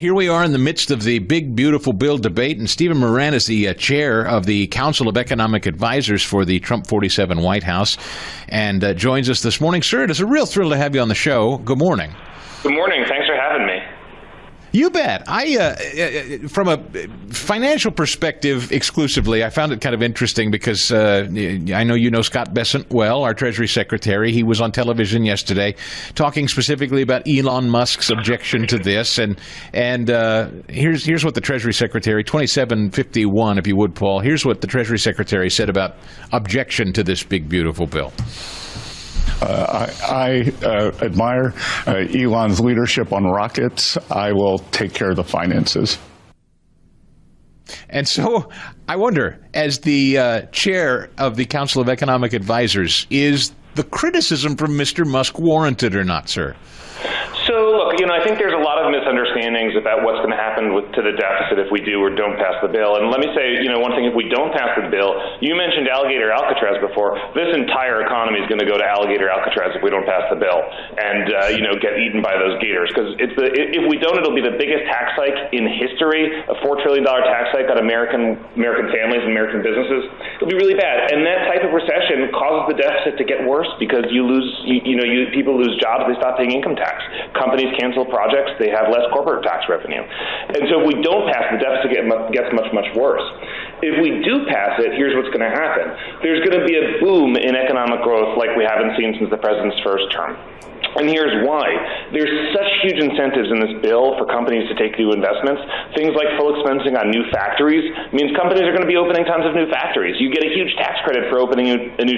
Here we are in the midst of the big, beautiful bill debate, and Stephen Miran is the chair of the Council of Economic Advisors for the Trump 47 White House and joins us this morning. Sir, it is a real thrill to have you on the show. Good morning. Good morning. Thanks for having me. You bet. From a financial perspective exclusively, I found it kind of interesting because I know you know Scott Bessent well, our Treasury Secretary. He was on television yesterday talking specifically about Elon Musk's objection to this. And here's what the Treasury Secretary, 2751, if you would, Paul, here's what the Treasury Secretary said about objection to this big, beautiful bill. I admire Elon's leadership on rockets. I will take care of the finances. And so I wonder, as the chair of the Council of Economic Advisors, is the criticism from Mr. Musk warranted or not, sir? So, look, I think there's a lot of misunderstandings about what's going to happen to the deficit if we do or don't pass the bill. And let me say, one thing, if we don't pass the bill, you mentioned alligator Alcatraz before. This entire economy is going to go to alligator Alcatraz if we don't pass the bill and, get eaten by those gators. Because if we don't, it'll be the biggest tax hike in history, a $4 trillion tax hike on American families and American businesses. It'll be really bad. And that type of recession causes the deficit to get worse because people lose jobs, they stop paying income tax. Companies cancel projects, they have less corporate tax revenue. And so if we don't pass, the deficit gets much, much worse. If we do pass it, here's what's going to happen. There's going to be a boom in economic growth like we haven't seen since the president's first term. And here's why. There's such huge incentives in this bill for companies to take new investments. Things like full expensing on new factories means companies are going to be opening tons of new factories. You get a huge tax credit for opening a new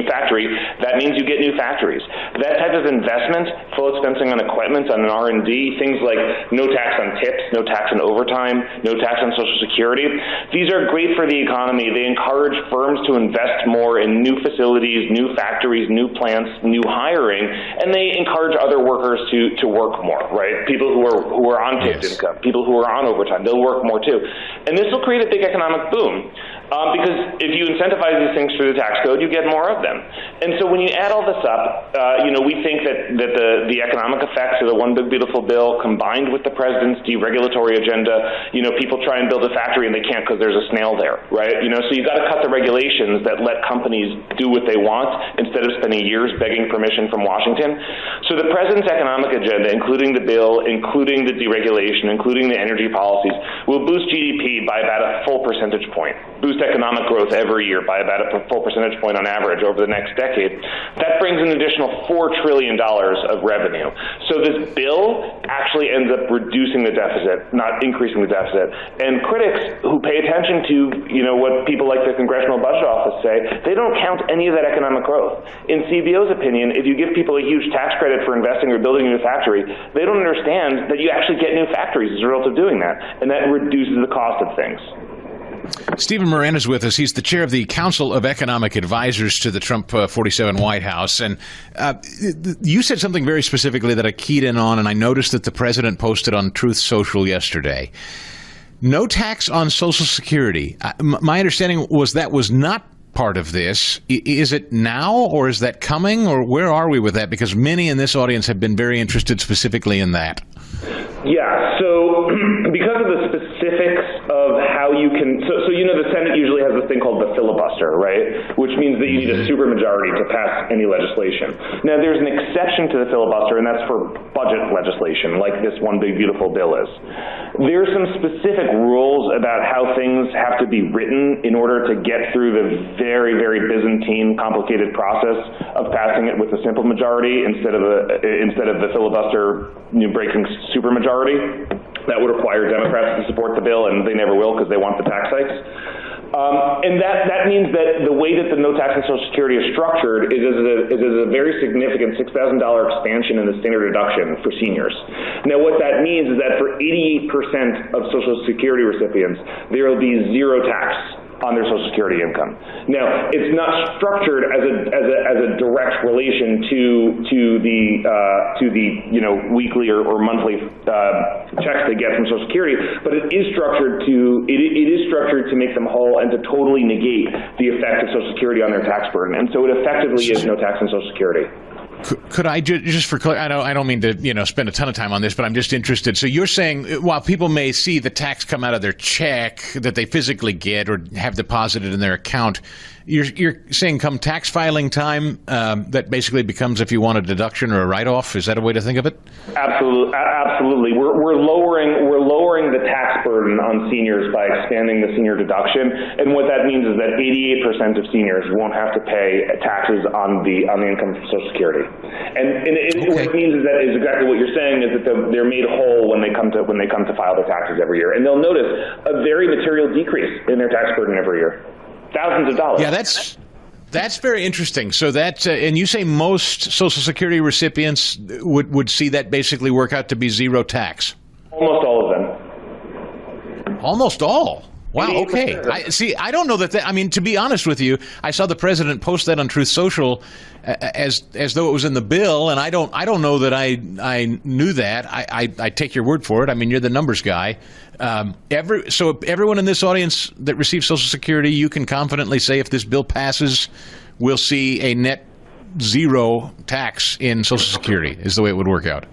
factory. That means you get new factories. That type of investment, full expensing on equipment, on an R&D, things like no tax on tips, no tax on overtime, no tax on Social Security. These are great for the economy. They encourage firms to invest more in new facilities, new factories, new plants, new hiring, and they encourage other workers to work more, right? People who are on tipped income, people who are on overtime, they'll work more too. And this will create a big economic boom. Because if you incentivize these things through the tax code, you get more of them. And so when you add all this up, we think that the economic effects of the One Big Beautiful Bill combined with the president's deregulatory agenda, people try and build a factory and they can't because there's a snail there, right? So you've got to cut the regulations that let companies do what they want instead of spending years begging permission from Washington. So the president's economic agenda, including the bill, including the deregulation, including the energy policies, will boost GDP by about a full percentage point, boost economic growth every year by about a full percentage point on average over the next decade. That brings an additional $4 trillion of revenue. So this bill actually ends up reducing the deficit, not increasing the deficit. And critics who pay attention to, what people like the Congressional Budget Office say, they don't count any of that economic growth. In CBO's opinion, if you give people a huge tax credit for investing or building a new factory, they don't understand that you actually get new factories as a result of doing that, and that reduces the cost of things. Stephen Miran is with us. He's the chair of the Council of Economic Advisors to the Trump 47 White House. And you said something very specifically that I keyed in on, and I noticed that the president posted on Truth Social yesterday. No tax on Social Security. My understanding was that was not part of this. Is it now, or is that coming, or where are we with that? Because many in this audience have been very interested specifically in that. Yeah, so because of the specifics of how you can, so the Senate usually has this thing called the filibuster, right? Which means that you need a supermajority to pass any legislation. Now, there's an exception to the filibuster, and that's for budget legislation, like this One Big Beautiful Bill is. There's some specific rules about how things have to be written in order to get through the very, very Byzantine, complicated process of passing it with a simple majority instead of the filibuster breaking supermajority. That would require Democrats to support the bill, and they never will because they want the tax hikes. And that means that the way that the no tax on Social Security is structured is as a very significant $6,000 expansion in the standard deduction for seniors. Now, what that means is that for 88% of Social Security recipients, there will be zero tax on their Social Security income. Now, it's not structured as a direct relation to the weekly or monthly checks they get from Social Security, but it is structured to make them whole and to totally negate the effect of Social Security on their tax burden. And so it effectively is no tax on Social Security. Could I just for I don't mean to spend a ton of time on this, but I'm just interested. So you're saying while people may see the tax come out of their check that they physically get or have deposited in their account, you're saying come tax filing time that basically becomes, if you want, a deduction or a write-off. Is that a way to think of it? Absolutely. We're lowering the tax burden on seniors by expanding the senior deduction, and what that means is that 88% of seniors won't have to pay taxes on the income from Social Security. What it means is that is exactly what you're saying, is that they're made whole when they come to file their taxes every year, and they'll notice a very material decrease in their tax burden every year. Thousands of dollars. Yeah, that's very interesting. So that, and you say most Social Security recipients would see that basically work out to be zero tax. Almost all of them. Almost all. Wow. Okay. I don't know that. I mean, to be honest with you, I saw the president post that on Truth Social as though it was in the bill, and I don't know that I knew that. I take your word for it. I mean, you're the numbers guy. So everyone in this audience that receives Social Security, you can confidently say if this bill passes, we'll see a net zero tax in Social Security. Is the way it would work out.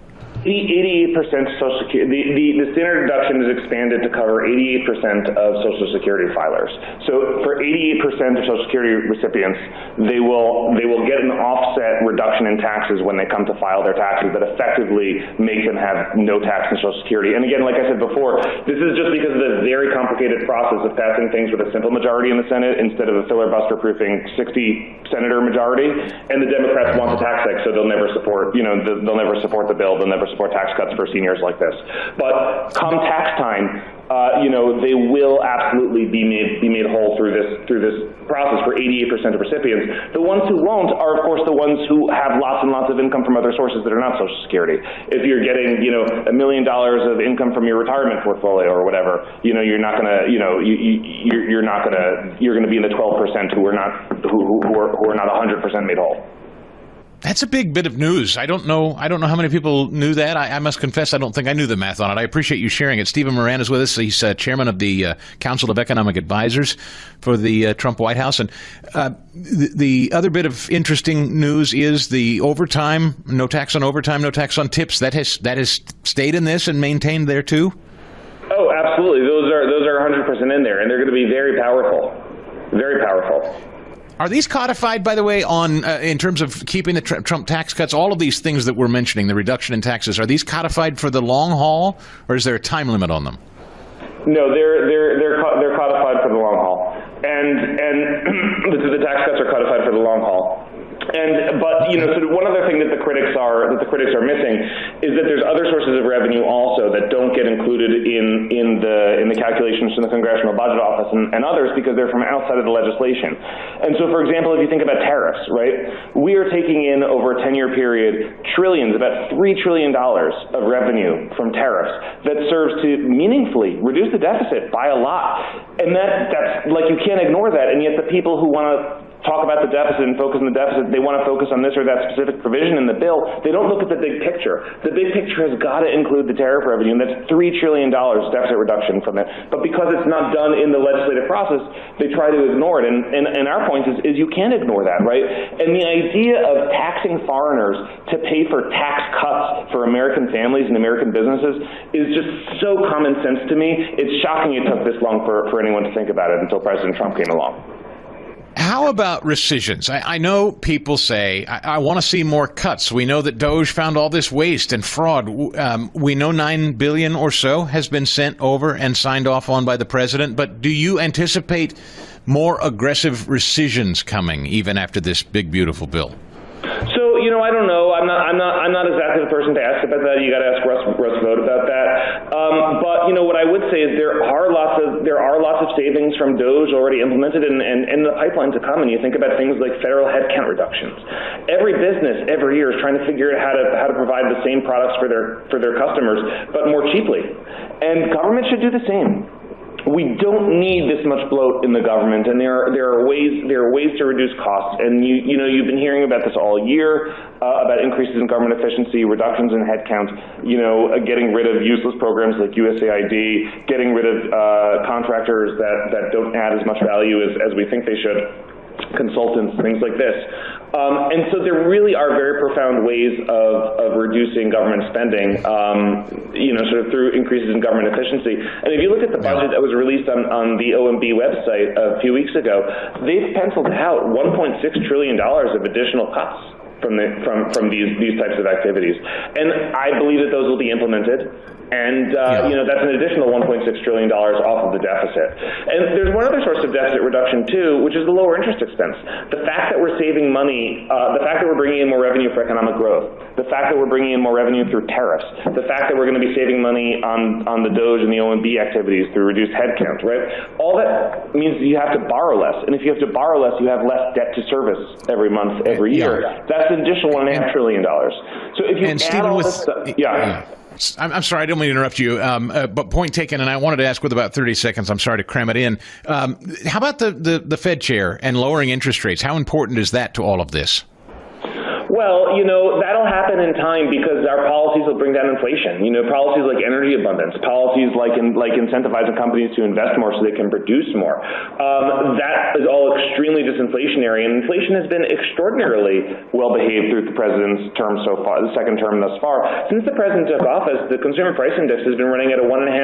88% Social Security. The standard deduction is expanded to cover 88% of Social Security filers. So for 88% of Social Security recipients, they will get an offset reduction in taxes when they come to file their taxes that effectively make them have no tax in Social Security. And again, like I said before, this is just because of the very complicated process of passing things with a simple majority in the Senate instead of a filibuster-proofing 60-senator majority. And the Democrats want the tax hike, so they'll never support. They'll never support the bill. They'll never support tax cuts for seniors like this. But come tax time, they will absolutely be made whole through this process for 88% of recipients. The ones who won't are, of course, the ones who have lots and lots of income from other sources that are not Social Security. If you're getting, $1 million of income from your retirement portfolio or whatever, you're not gonna, you're gonna be in the 12% who are not 100% made whole. That's a big bit of news. I don't know how many people knew that. I must confess, I don't think I knew the math on it. I appreciate you sharing it. Stephen Miran is with us. He's chairman of the Council of Economic Advisors for the Trump White House. And the other bit of interesting news is the overtime, no tax on overtime, no tax on tips. That has stayed in this and maintained there too? Oh, absolutely. Those are 100% in there, and they're going to be very powerful. Very powerful. Are these codified, by the way, in terms of keeping the Trump tax cuts? All of these things that we're mentioning, the reduction in taxes, are these codified for the long haul, or is there a time limit on them? No, they're codified for the long haul, and the tax cuts are codified for the long haul. But so one other thing that the critics are missing is that there's other sources of revenue also that don't get included in the calculations from the Congressional Budget Office and others because they're from outside of the legislation. And so, for example, if you think about tariffs, right, we are taking in over a 10-year period trillions, about $3 trillion of revenue from tariffs that serves to meaningfully reduce the deficit by a lot. And that's like, you can't ignore that. And yet the people who want to talk about the deficit and focus on the deficit, they want to focus on this or that specific provision in the bill. They don't look at the big picture. The big picture has got to include the tariff revenue, and that's $3 trillion deficit reduction from it. But because it's not done in the legislative process, they try to ignore it. And our point is you can't ignore that, right? And the idea of taxing foreigners to pay for tax cuts for American families and American businesses is just so common sense to me. It's shocking it took this long for anyone to think about it until President Trump came along. How about rescissions? I know people say, I want to see more cuts. We know that DOJ found all this waste and fraud. We know $9 billion or so has been sent over and signed off on by the president. But do you anticipate more aggressive rescissions coming even after this big, beautiful bill? So, I don't know. I'm not exactly the person to ask about that. You got to ask Russ Vogt about that. But what I would say is there are lots of savings from DOJ already implemented and the pipeline to come. And you think about things like federal headcount reductions. Every business every year is trying to figure out how to provide the same products for their customers, but more cheaply. And government should do the same. We don't need this much bloat in the government, and there are ways to reduce costs. And you've been hearing about this all year about increases in government efficiency, reductions in headcount, getting rid of useless programs like USAID, getting rid of contractors that don't add as much value as we think they should, consultants, things like this. And so there really are very profound ways of reducing government spending, sort of through increases in government efficiency. And if you look at the budget that was released on the OMB website a few weeks ago, they've penciled out $1.6 trillion of additional cuts from these types of activities. And I believe that those will be implemented. And, that's an additional $1.6 trillion off of the deficit. And there's one other source of deficit reduction, too, which is the lower interest expense. The fact that we're saving money, the fact that we're bringing in more revenue for economic growth, the fact that we're bringing in more revenue through tariffs, the fact that we're going to be saving money on the DOGE and the OMB activities through reduced headcount, right? All that means you have to borrow less. And if you have to borrow less, you have less debt to service every month, every year. That's an additional $1.5 trillion. So if you add all this stuff, I'm sorry, I didn't mean to interrupt you, but point taken, and I wanted to ask with about 30 seconds, I'm sorry to cram it in. How about the Fed chair and lowering interest rates? How important is that to all of this? Well, that'll happen in time because our policies will bring down inflation. Policies like energy abundance, policies like incentivizing companies to invest more so they can produce more. That is all extremely disinflationary, and inflation has been extraordinarily well behaved through the president's term so far, the second term thus far. Since the president took office, the consumer price index has been running at a 1.5%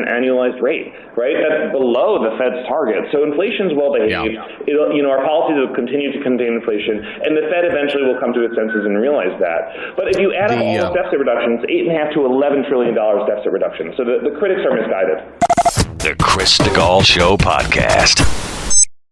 annualized rate, right? That's below the Fed's target. So inflation's well behaved. Yeah. Our policies will continue to contain inflation, and the Fed eventually will come to its senses and realize that. But if you add up all deficit reductions, $8.5 to $11 trillion deficit reduction. So the critics are misguided. The Chris Stigall Show podcast.